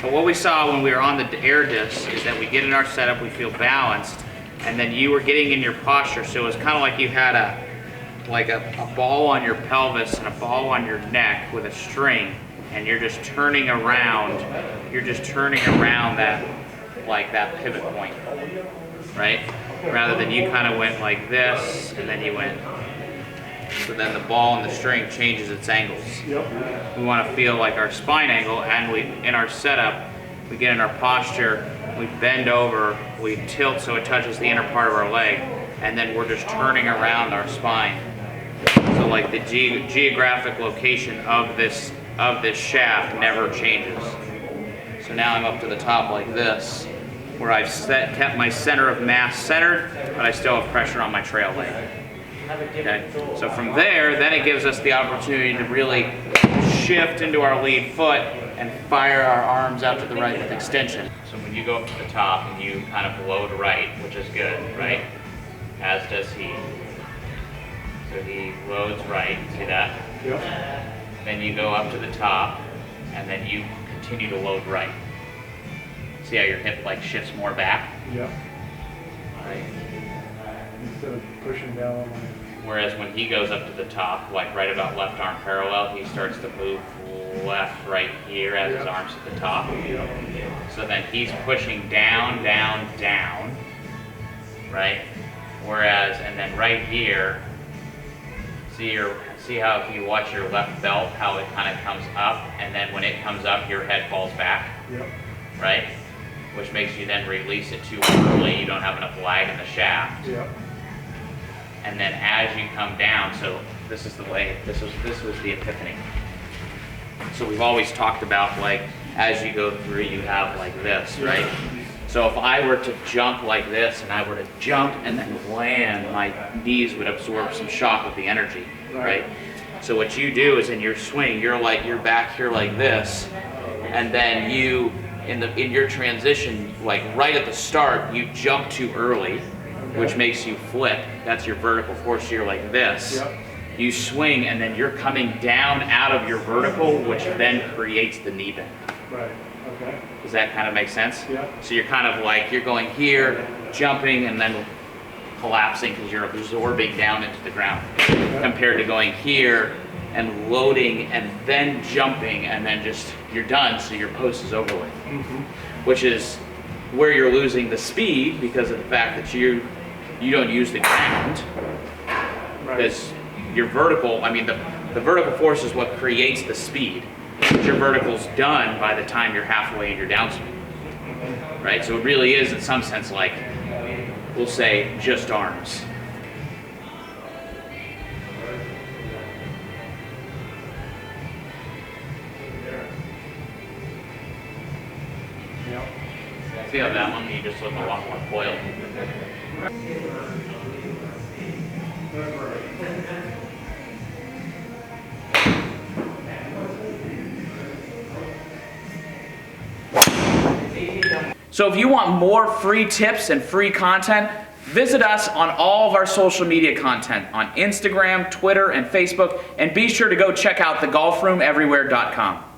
But what we saw when we were on the air disc is that we get in our setup, we feel balanced, and then you were getting in your posture, so it was kind of like you had a ball on your pelvis and a ball on your neck with a string, and you're just turning around. You're just turning around that pivot point, right? Rather than you kind of went like this, and then you went. So then the ball and the string changes its angles. Yep. We want to feel like our spine angle, and in our setup, we get in our posture, we bend over, we tilt so it touches the inner part of our leg, and then we're just turning around our spine. So like the geographic location of this shaft never changes. So now I'm up to the top like this, where I've kept my center of mass centered, but I still have pressure on my trail leg. Okay. So from there, then it gives us the opportunity to really shift into our lead foot and fire our arms out to the right with extension. So when you go up to the top and you kind of load right, which is good, right? As does he. So he loads right, see that? Yep. Then you go up to the top and then you continue to load right. See how your hip like shifts more back? Yep. Right. Instead of pushing down. Whereas when he goes up to the top, like right about left arm parallel, he starts to move left, right here as his arms at the top. So then he's pushing down, down, down, right? Whereas, and then right here, see how if you watch your left belt, how it kind of comes up, and then when it comes up, your head falls back, right? Which makes you then release it too early. You don't have enough lag in the shaft. And then as you come down, so this is the way, this was the epiphany. So we've always talked about like, as you go through, you have like this, right? So if I were to jump like this, and I were to jump and then land, my knees would absorb some shock with the energy, right? So what you do is in your swing, you're back here like this, and then you, in your transition, like right at the start, you jump too early, which makes you flip. That's your vertical force. You're like this. You swing, and then you're coming down out of your vertical, which then creates the knee bend. Right. Okay. Does that kind of make sense? Yeah. So you're kind of like, you're going here, jumping, and then collapsing because you're absorbing down into the ground. Compared to going here and loading and then jumping, and then just, you're done, so your post is over with. Which is where you're losing the speed because of the fact that you don't use the ground. Because your vertical, I mean, the vertical force is what creates the speed. But your vertical's done by the time you're halfway in your downswing. Right? So it really is, in some sense, like, we'll say, just arms. See how that one, you just look a lot more coiled. So if you want more free tips and free content, visit us on all of our social media content on Instagram, Twitter, and Facebook, and be sure to go check out thegolfroomeverywhere.com.